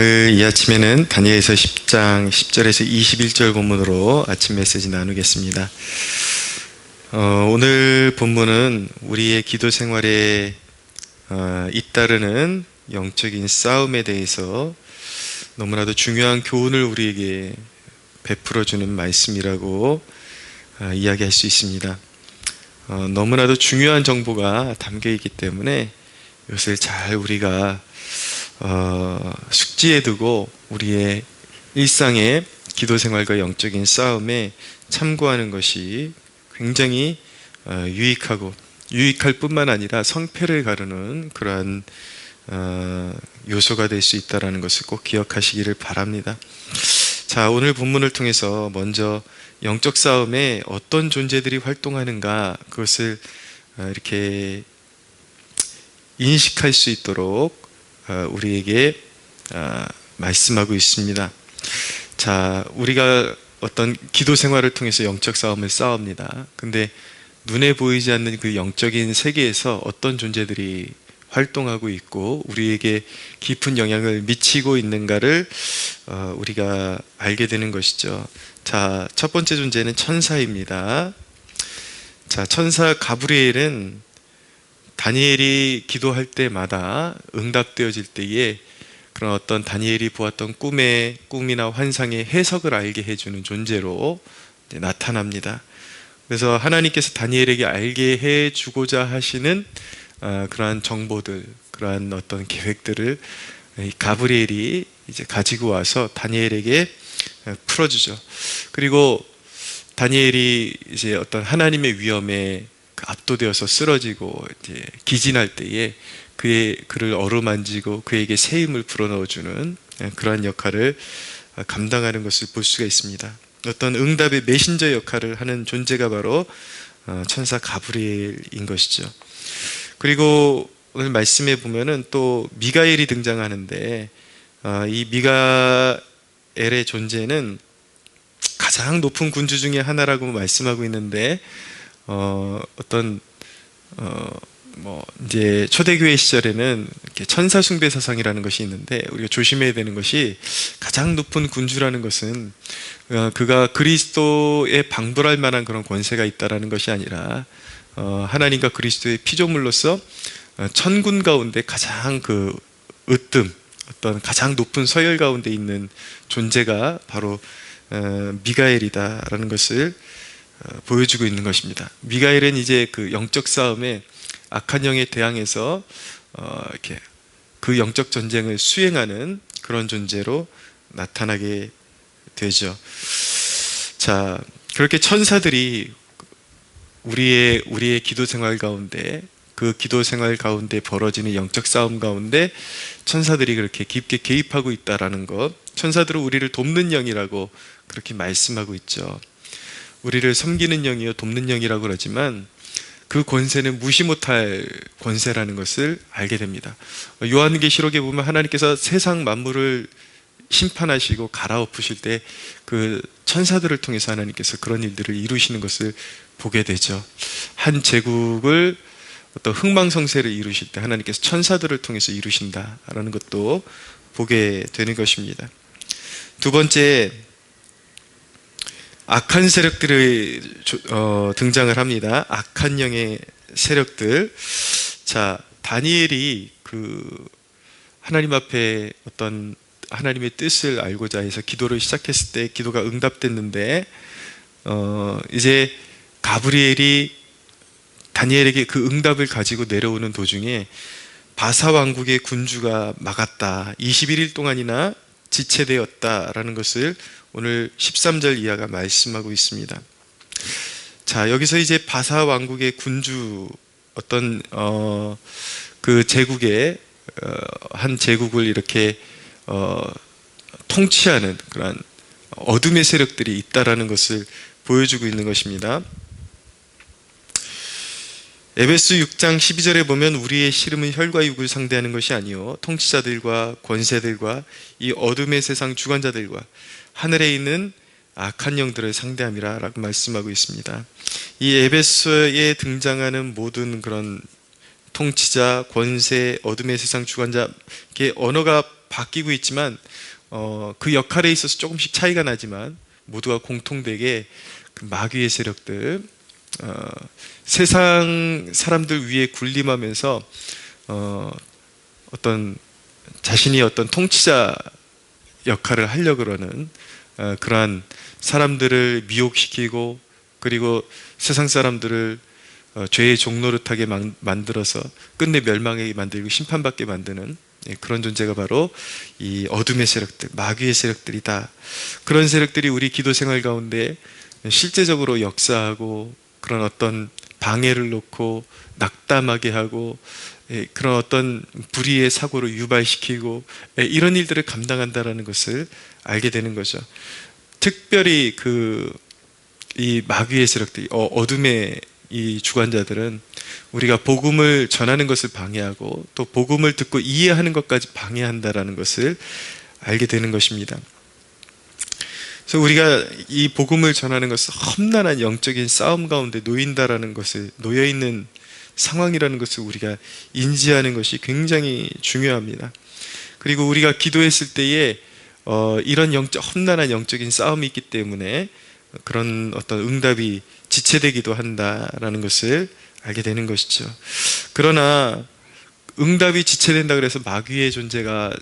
오늘 이 아침에는 다니엘서 10장 10절에서 21절 본문으로 아침 메시지 나누겠습니다. 오늘 본문은 우리의 기도 생활에 잇따르는 영적인 싸움에 대해서 너무나도 중요한 교훈을 우리에게 베풀어주는 말씀이라고 이야기할 수 있습니다. 너무나도 중요한 정보가 담겨있기 때문에 이것을 잘 우리가 숙지해 두고 우리의 일상의 기도 생활과 영적인 싸움에 참고하는 것이 굉장히 유익할 뿐만 아니라 성패를 가르는 그러한 요소가 될 수 있다는 것을 꼭 기억하시기를 바랍니다. 자, 오늘 본문을 통해서 먼저 영적 싸움에 어떤 존재들이 활동하는가, 그것을 이렇게 인식할 수 있도록 우리에게 말씀하고 있습니다. 자, 우리가 어떤 기도 생활을 통해서 영적 싸움을 싸웁니다. 근데 눈에 보이지 않는 그 영적인 세계에서 어떤 존재들이 활동하고 있고 우리에게 깊은 영향을 미치고 있는가를 우리가 알게 되는 것이죠. 자, 첫 번째 존재는 천사입니다. 자, 천사 가브리엘은 다니엘이 기도할 때마다 응답되어질 때에 그런 어떤 다니엘이 보았던 꿈이나 환상의 해석을 알게 해주는 존재로 나타납니다. 그래서 하나님께서 다니엘에게 알게 해주고자 하시는 그러한 정보들, 그러한 어떤 계획들을 가브리엘이 이제 가지고 와서 다니엘에게 풀어주죠. 그리고 다니엘이 이제 어떤 하나님의 위엄에 압도되어서 쓰러지고 이제 기진할 때에 그를 어루만지고 그에게 새 힘을 불어넣어주는 그러한 역할을 감당하는 것을 볼 수가 있습니다. 어떤 응답의 메신저 역할을 하는 존재가 바로 천사 가브리엘인 것이죠. 그리고 오늘 말씀에 보면은 또 미가엘이 등장하는데 이 미가엘의 존재는 가장 높은 군주 중에 하나라고 말씀하고 있는데 이제 초대교회 시절에는 이렇게 천사 숭배 사상이라는 것이 있는데 우리가 조심해야 되는 것이 가장 높은 군주라는 것은 그가 그리스도에 방불할 만한 그런 권세가 있다라는 것이 아니라 하나님과 그리스도의 피조물로서 천군 가운데 가장 그 어떤 가장 높은 서열 가운데 있는 존재가 바로 미가엘이다라는 것을 보여주고 있는 것입니다. 미가엘은 이제 그 영적 싸움에 악한 영에 대항해서 이렇게 그 영적 전쟁을 수행하는 그런 존재로 나타나게 되죠. 자, 그렇게 천사들이 우리의 기도 생활 가운데, 그 기도 생활 가운데 벌어지는 영적 싸움 가운데 천사들이 그렇게 깊게 개입하고 있다라는 것, 천사들은 우리를 돕는 영이라고 그렇게 말씀하고 있죠. 우리를 섬기는 영이요 돕는 영이라고 그러지만 그 권세는 무시 못할 권세라는 것을 알게 됩니다. 요한계시록에 보면 하나님께서 세상 만물을 심판하시고 갈아엎으실 때 그 천사들을 통해서 하나님께서 그런 일들을 이루시는 것을 보게 되죠. 한 제국을 어떤 흥망성쇠를 이루실 때 하나님께서 천사들을 통해서 이루신다라는 것도 보게 되는 것입니다. 두 번째, 악한 세력들이 등장을 합니다. 악한 영의 세력들. 자, 다니엘이 하나님 앞에 어떤 하나님의 뜻을 알고자 해서 기도를 시작했을 때 기도가 응답됐는데 이제 가브리엘이 다니엘에게 그 응답을 가지고 내려오는 도중에 바사 왕국의 군주가 막았다. 21일 동안이나 지체되었다라는 것을 오늘 13절 이하가 말씀하고 있습니다. 자, 여기서 이제 바사 왕국의 군주, 어떤 그 제국의 한 제국을 이렇게 통치하는 그런 어둠의 세력들이 있다라는 것을 보여주고 있는 것입니다. 에베소 6장 12절에 보면 우리의 씨름은 혈과 육을 상대하는 것이 아니요 통치자들과 권세들과 이 어둠의 세상 주관자들과 하늘에 있는 악한 영들을 상대함이라 라고 말씀하고 있습니다. 이 에베소에 등장하는 모든 그런 통치자, 권세, 어둠의 세상 주관자, 이게 언어가 바뀌고 있지만 그 역할에 있어서 조금씩 차이가 나지만 모두가 공통되게 그 마귀의 세력들, 세상 사람들 위에 군림하면서 어떤 자신이 어떤 통치자 역할을 하려고 그러는 그러한 사람들을 미혹시키고, 그리고 세상 사람들을 죄의 종노릇하게 만들어서 끝내 멸망하게 만들고 심판받게 만드는 그런 존재가 바로 이 어둠의 세력들, 마귀의 세력들이다. 그런 세력들이 우리 기도 생활 가운데 실제적으로 역사하고, 그런 어떤 방해를 놓고 낙담하게 하고, 그런 어떤 불의의 사고를 유발시키고, 이런 일들을 감당한다라는 것을 알게 되는 거죠. 특별히 이 마귀의 세력들, 어둠의 이 주관자들은 우리가 복음을 전하는 것을 방해하고, 또 복음을 듣고 이해하는 것까지 방해한다라는 것을 알게 되는 것입니다. 그래서 우리가 이 복음을 전하는 것은 험난한 영적인 싸움 가운데 놓여 있는 상황이라는 것을 우리가 인지하는 것이 굉장히 중요합니다. 그리고 우리가 기도했을 때에 이런 험난한 영적인 싸움이 있기 때문에 그런 어떤 응답이 지체되기도 한다라는 것을 알게 되는 것이죠. 그러나 응답이 지체된다 그래서 마귀의 존재가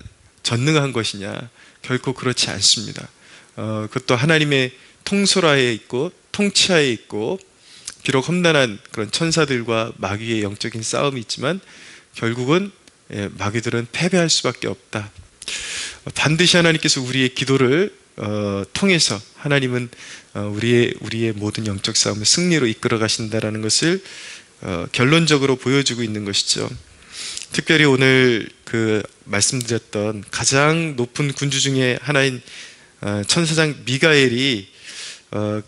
전능한 것이냐? 결코 그렇지 않습니다. 그것도 하나님의 통솔하에 있고 통치하에 있고, 비록 험난한 그런 천사들과 마귀의 영적인 싸움이 있지만 결국은 마귀들은 패배할 수밖에 없다. 반드시 하나님께서 우리의 기도를 통해서 하나님은 우리의 모든 영적 싸움을 승리로 이끌어 가신다라는 것을 결론적으로 보여주고 있는 것이죠. 특별히 오늘 말씀드렸던 가장 높은 군주 중에 하나인 천사장 미가엘이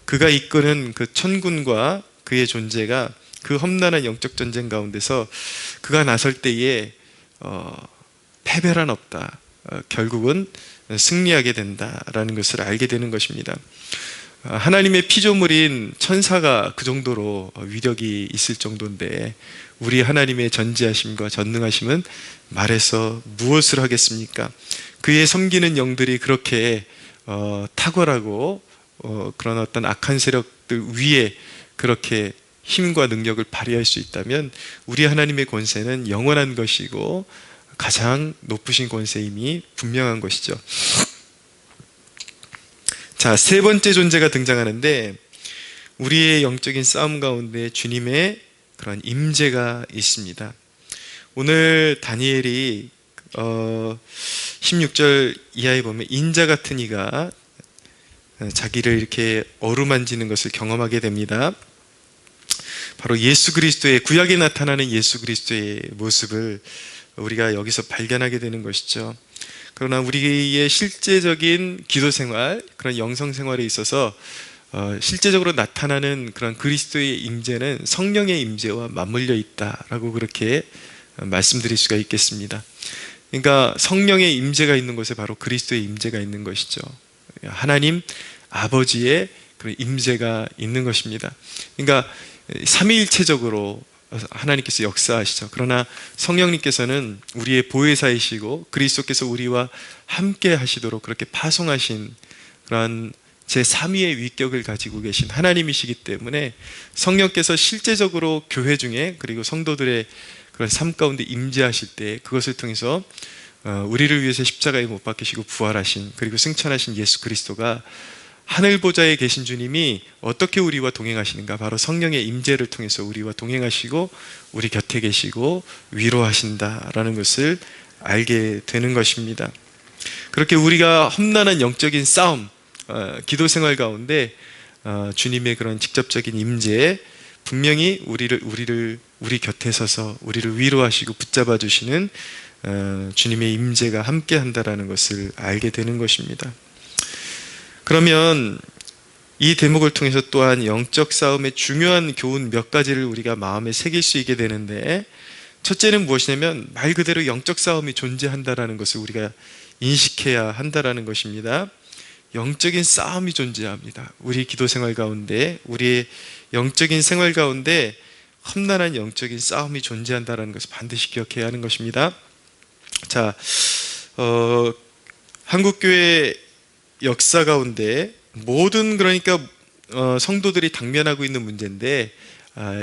그가 이끄는 그 천군과 그의 존재가 그 험난한 영적 전쟁 가운데서 그가 나설 때에 패배란 없다. 결국은 승리하게 된다라는 것을 알게 되는 것입니다. 하나님의 피조물인 천사가 그 정도로 위력이 있을 정도인데, 우리 하나님의 전지하심과 전능하심은 말해서 무엇을 하겠습니까? 그의 섬기는 영들이 그렇게 탁월하고 그런 어떤 악한 세력들 위에 그렇게 힘과 능력을 발휘할 수 있다면, 우리 하나님의 권세는 영원한 것이고 가장 높으신 권세임이 분명한 것이죠. 자, 세 번째 존재가 등장하는데, 우리의 영적인 싸움 가운데 주님의 그런 임재가 있습니다. 오늘 다니엘이 16절 이하에 보면 인자 같은 이가 자기를 이렇게 어루만지는 것을 경험하게 됩니다. 바로 예수 그리스도의, 구약에 나타나는 예수 그리스도의 모습을 우리가 여기서 발견하게 되는 것이죠. 그러나 우리의 실제적인 기도 생활, 그런 영성 생활에 있어서 실제적으로 나타나는 그런 그리스도의 임재는 성령의 임재와 맞물려 있다라고 그렇게 말씀드릴 수가 있겠습니다. 그러니까 성령의 임재가 있는 곳에 바로 그리스도의 임재가 있는 것이죠. 하나님 아버지의 그런 임재가 있는 것입니다. 그러니까 삼위일체적으로 하나님께서 역사하시죠. 그러나 성령님께서는 우리의 보혜사이시고 그리스도께서 우리와 함께 하시도록 그렇게 파송하신 그런 제3위의 위격을 가지고 계신 하나님이시기 때문에, 성령께서 실제적으로 교회 중에, 그리고 성도들의 그런 삶 가운데 임재하실 때 그것을 통해서 우리를 위해서 십자가에 못 박히시고 부활하신, 그리고 승천하신 예수 그리스도가, 하늘 보좌에 계신 주님이 어떻게 우리와 동행하시는가? 바로 성령의 임재를 통해서 우리와 동행하시고 우리 곁에 계시고 위로하신다라는 것을 알게 되는 것입니다. 그렇게 우리가 험난한 영적인 싸움, 기도 생활 가운데 주님의 그런 직접적인 임재에 분명히 우리 곁에 서서 우리를 위로하시고 붙잡아 주시는 주님의 임재가 함께 한다라는 것을 알게 되는 것입니다. 그러면 이 대목을 통해서 또한 영적 싸움의 중요한 교훈 몇 가지를 우리가 마음에 새길 수 있게 되는데, 첫째는 무엇이냐면 말 그대로 영적 싸움이 존재한다라는 것을 우리가 인식해야 한다라는 것입니다. 영적인 싸움이 존재합니다. 우리 기도 생활 가운데, 우리의 영적인 생활 가운데 험난한 영적인 싸움이 존재한다라는 것을 반드시 기억해야 하는 것입니다. 자, 어, 한국교회 역사 가운데 모든 그러니까 성도들이 당면하고 있는 문제인데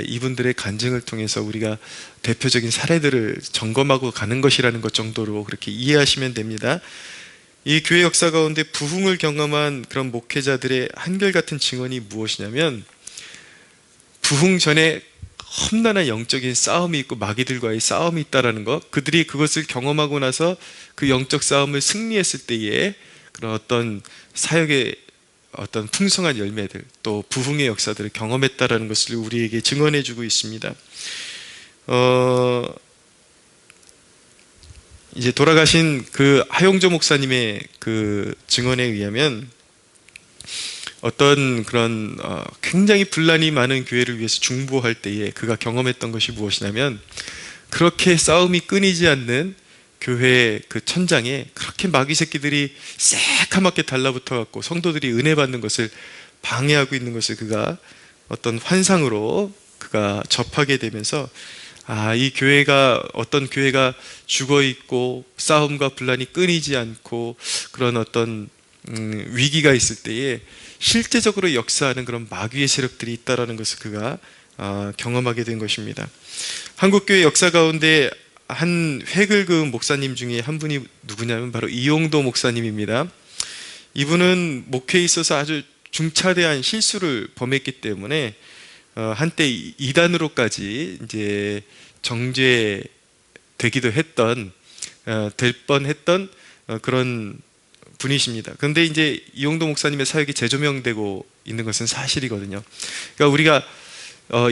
이분들의 간증을 통해서 우리가 대표적인 사례들을 점검하고 가는 것이라는 것 정도로 그렇게 이해하시면 됩니다. 이 교회 역사 가운데 부흥을 경험한 그런 목회자들의 한결같은 증언이 무엇이냐면 부흥 전에 험난한 영적인 싸움이 있고 마귀들과의 싸움이 있다라는 것, 그들이 그것을 경험하고 나서 그 영적 싸움을 승리했을 때에 그런 어떤 사역의 어떤 풍성한 열매들, 또 부흥의 역사들을 경험했다라는 것을 우리에게 증언해주고 있습니다. 이제 돌아가신 그 하용조 목사님의 그 증언에 의하면 어떤 그런 굉장히 분란이 많은 교회를 위해서 중보할 때에 그가 경험했던 것이 무엇이냐면 그렇게 싸움이 끊이지 않는 교회 그 천장에 그렇게 마귀 새끼들이 새카맣게 달라붙어 갖고 성도들이 은혜 받는 것을 방해하고 있는 것을 그가 어떤 환상으로 그가 접하게 되면서 이 교회가 어떤 교회가 죽어 있고 싸움과 분란이 끊이지 않고 그런 어떤 위기가 있을 때에 실제적으로 역사하는 그런 마귀의 세력들이 있다라는 것을 그가 경험하게 된 것입니다. 한국교회 역사 가운데 한 획을 그은 목사님 중에 한 분이 누구냐면 바로 이용도 목사님입니다. 이분은 목회에 있어서 아주 중차대한 실수를 범했기 때문에 한때 이단으로까지 이제 정죄되기도 했던 될 뻔했던 그런 분이십니다. 그런데 이제 이용도 목사님의 사역이 재조명되고 있는 것은 사실이거든요. 그러니까 우리가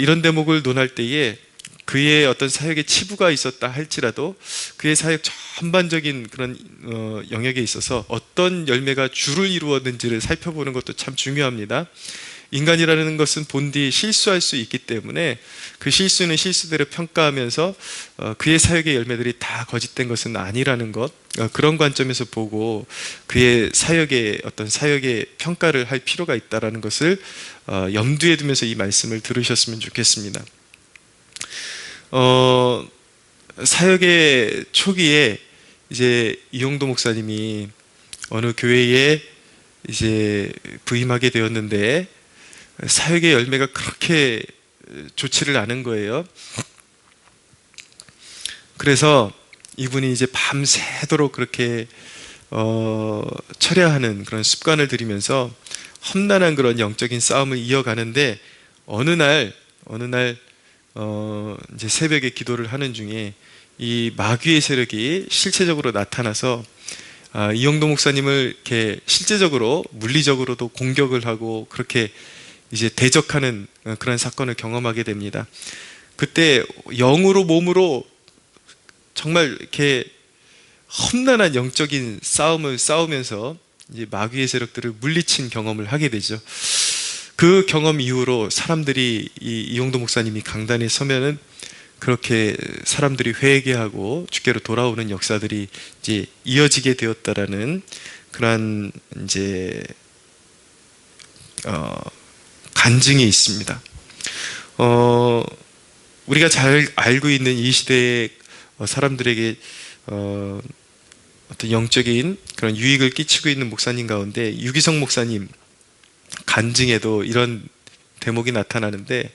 이런 대목을 논할 때에 그의 어떤 사역에 치부가 있었다 할지라도 그의 사역 전반적인 그런 영역에 있어서 어떤 열매가 주를 이루었는지를 살펴보는 것도 참 중요합니다. 인간이라는 것은 본디 실수할 수 있기 때문에 그 실수는 실수대로 평가하면서 그의 사역의 열매들이 다 거짓된 것은 아니라는 것, 그런 관점에서 보고 그의 사역의 어떤 사역의 평가를 할 필요가 있다라는 것을 염두에 두면서 이 말씀을 들으셨으면 좋겠습니다. 사역의 초기에 이제 이용도 목사님이 어느 교회에 이제 부임하게 되었는데 사역의 열매가 그렇게 좋지를 않은 거예요. 그래서 이분이 이제 밤새도록 그렇게 철야하는 그런 습관을 들이면서 험난한 그런 영적인 싸움을 이어가는데 어느 날 이제 새벽에 기도를 하는 중에 이 마귀의 세력이 실체적으로 나타나서 이용도 목사님을 이렇게 실제적으로 물리적으로도 공격을 하고 그렇게 이제 대적하는 그런 사건을 경험하게 됩니다. 그때 영으로 몸으로 정말 이렇게 험난한 영적인 싸움을 싸우면서 이제 마귀의 세력들을 물리친 경험을 하게 되죠. 그 경험 이후로 사람들이 이용도 목사님이 강단에 서면은 그렇게 사람들이 회개하고 주께로 돌아오는 역사들이 이제 이어지게 되었다라는 그러한 이제 간증이 있습니다. 우리가 잘 알고 있는 이 시대의 사람들에게 어떤 영적인 그런 유익을 끼치고 있는 목사님 가운데 유기성 목사님 간증에도 이런 대목이 나타나는데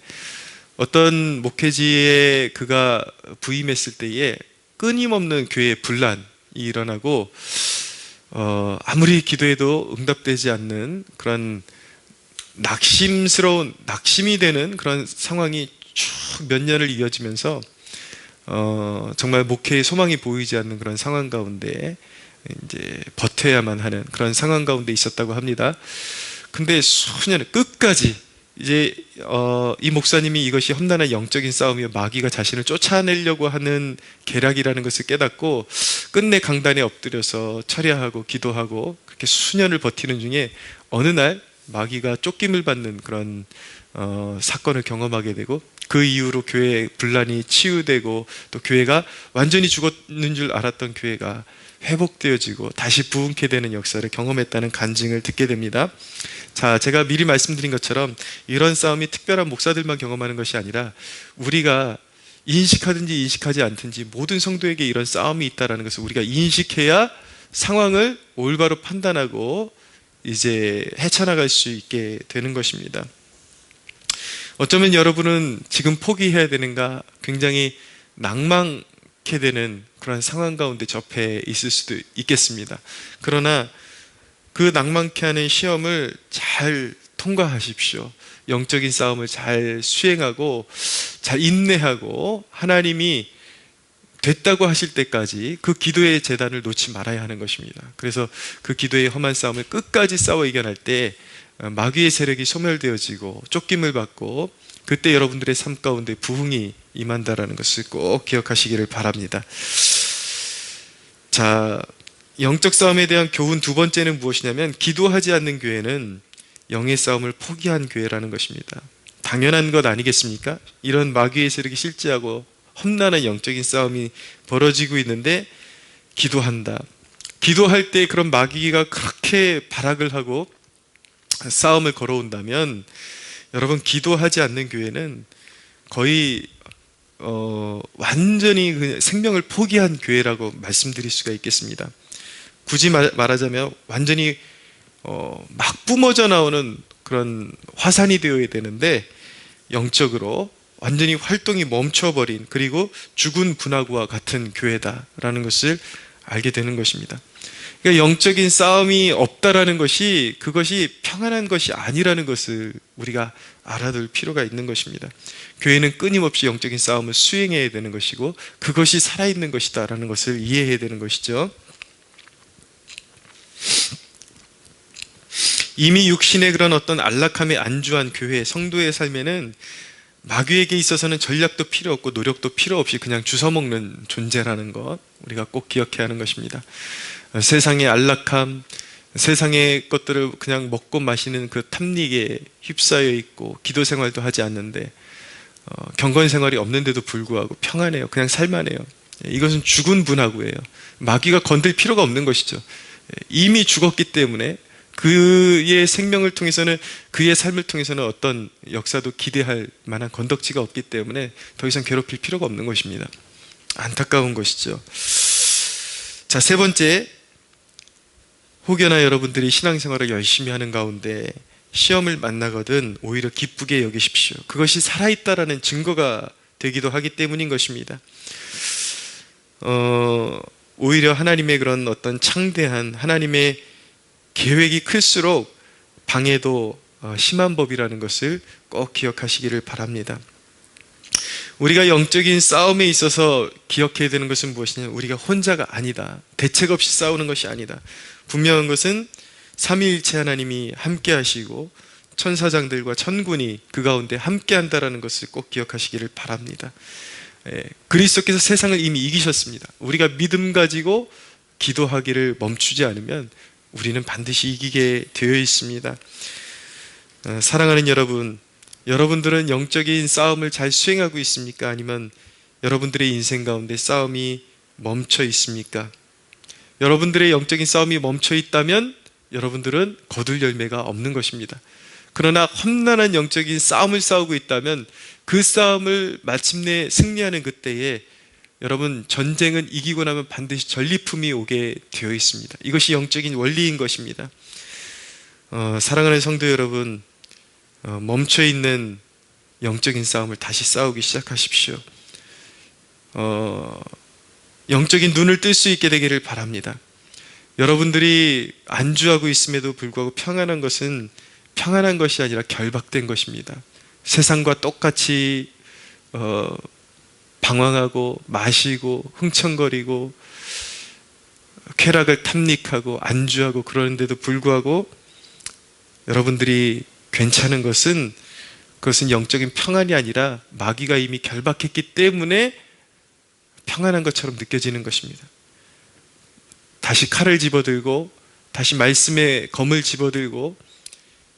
어떤 목회지에 그가 부임했을 때에 끊임없는 교회의 분란이 일어나고 아무리 기도해도 응답되지 않는 그런 낙심이 되는 그런 상황이 쭉 몇 년을 이어지면서 정말 목회의 소망이 보이지 않는 그런 상황 가운데 이제 버텨야만 하는 그런 상황 가운데 있었다고 합니다. 근데 수년 끝까지 이제 이 목사님이 이것이 험난한 영적인 싸움이며 마귀가 자신을 쫓아내려고 하는 계략이라는 것을 깨닫고 끝내 강단에 엎드려서 철야하고 기도하고 그렇게 수년을 버티는 중에 어느 날 마귀가 쫓김을 받는 그런 사건을 경험하게 되고 그 이후로 교회의 분란이 치유되고 또 교회가 완전히 죽었는 줄 알았던 교회가 회복되어지고 다시 부흥케 되는 역사를 경험했다는 간증을 듣게 됩니다. 자, 제가 미리 말씀드린 것처럼 이런 싸움이 특별한 목사들만 경험하는 것이 아니라 우리가 인식하든지 인식하지 않든지 모든 성도에게 이런 싸움이 있다는 것을 우리가 인식해야 상황을 올바로 판단하고 이제 헤쳐나갈 수 있게 되는 것입니다. 어쩌면 여러분은 지금 포기해야 되는가 굉장히 낭망케 되는 그런 상황 가운데 접해 있을 수도 있겠습니다. 그러나 그 낭만케 하는 시험을 잘 통과하십시오. 영적인 싸움을 잘 수행하고 잘 인내하고 하나님이 됐다고 하실 때까지 그 기도의 제단을 놓지 말아야 하는 것입니다. 그래서 그 기도의 험한 싸움을 끝까지 싸워 이겨낼 때 마귀의 세력이 소멸되어지고 쫓김을 받고 그때 여러분들의 삶 가운데 부흥이 임한다라는 것을 꼭 기억하시기를 바랍니다. 자, 영적 싸움에 대한 교훈 두 번째는 무엇이냐면 기도하지 않는 교회는 영의 싸움을 포기한 교회라는 것입니다. 당연한 것 아니겠습니까? 이런 마귀의 세력이 실제하고 험난한 영적인 싸움이 벌어지고 있는데 기도한다. 기도할 때 그런 마귀가 그렇게 발악을 하고 싸움을 걸어온다면 여러분 기도하지 않는 교회는 거의 완전히 생명을 포기한 교회라고 말씀드릴 수가 있겠습니다. 굳이 말하자면 완전히 막 뿜어져 나오는 그런 화산이 되어야 되는데 영적으로 완전히 활동이 멈춰버린 그리고 죽은 분화구와 같은 교회다라는 것을 알게 되는 것입니다. 그러니까 영적인 싸움이 없다라는 것이 그것이 평안한 것이 아니라는 것을 우리가 알아둘 필요가 있는 것입니다. 교회는 끊임없이 영적인 싸움을 수행해야 되는 것이고 그것이 살아있는 것이다라는 것을 이해해야 되는 것이죠. 이미 육신의 그런 어떤 안락함에 안주한 교회, 성도의 삶에는 마귀에게 있어서는 전략도 필요 없고 노력도 필요 없이 그냥 주워먹는 존재라는 것 우리가 꼭 기억해야 하는 것입니다. 세상의 안락함, 세상의 것들을 그냥 먹고 마시는 그 탐닉에 휩싸여 있고 기도 생활도 하지 않는데 경건 생활이 없는데도 불구하고 평안해요. 그냥 살만해요. 이것은 죽은 분하고예요. 마귀가 건들 필요가 없는 것이죠. 이미 죽었기 때문에 그의 생명을 통해서는 그의 삶을 통해서는 어떤 역사도 기대할 만한 건덕지가 없기 때문에 더 이상 괴롭힐 필요가 없는 것입니다. 안타까운 것이죠. 자, 세 번째, 혹여나 여러분들이 신앙생활을 열심히 하는 가운데 시험을 만나거든 오히려 기쁘게 여기십시오. 그것이 살아있다라는 증거가 되기도 하기 때문인 것입니다. 오히려 하나님의 그런 어떤 창대한 하나님의 계획이 클수록 방해도 심한 법이라는 것을 꼭 기억하시기를 바랍니다. 우리가 영적인 싸움에 있어서 기억해야 되는 것은 무엇이냐면 우리가 혼자가 아니다. 대책 없이 싸우는 것이 아니다. 분명한 것은 삼위일체 하나님이 함께 하시고 천사장들과 천군이 그 가운데 함께 한다는 것을 꼭 기억하시기를 바랍니다. 그리스도께서 세상을 이미 이기셨습니다. 우리가 믿음 가지고 기도하기를 멈추지 않으면 우리는 반드시 이기게 되어 있습니다. 사랑하는 여러분, 여러분들은 영적인 싸움을 잘 수행하고 있습니까? 아니면 여러분들의 인생 가운데 싸움이 멈춰 있습니까? 여러분들의 영적인 싸움이 멈춰 있다면 여러분들은 거둘 열매가 없는 것입니다. 그러나 험난한 영적인 싸움을 싸우고 있다면 그 싸움을 마침내 승리하는 그때에 여러분 전쟁은 이기고 나면 반드시 전리품이 오게 되어 있습니다. 이것이 영적인 원리인 것입니다. 사랑하는 성도 여러분, 멈춰있는 영적인 싸움을 다시 싸우기 시작하십시오. 영적인 눈을 뜰 수 있게 되기를 바랍니다. 여러분들이 안주하고 있음에도 불구하고 평안한 것은 평안한 것이 아니라 결박된 것입니다. 세상과 똑같이 방황하고 마시고 흥청거리고 쾌락을 탐닉하고 안주하고 그러는데도 불구하고 여러분들이 괜찮은 것은 그것은 영적인 평안이 아니라 마귀가 이미 결박했기 때문에 평안한 것처럼 느껴지는 것입니다. 다시 칼을 집어들고 다시 말씀의 검을 집어들고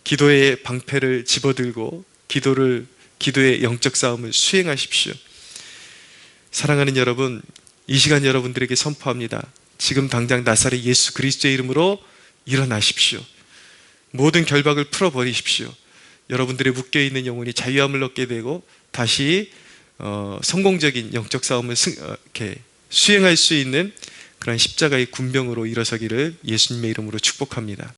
기도의 방패를 집어들고 기도의 영적 싸움을 수행하십시오. 사랑하는 여러분, 이 시간 여러분들에게 선포합니다. 지금 당장 나사렛 예수 그리스도의 이름으로 일어나십시오. 모든 결박을 풀어버리십시오. 여러분들의 묶여있는 영혼이 자유함을 얻게 되고 다시 성공적인 영적 싸움을 수행할 수 있는 그런 십자가의 군병으로 일어서기를 예수님의 이름으로 축복합니다.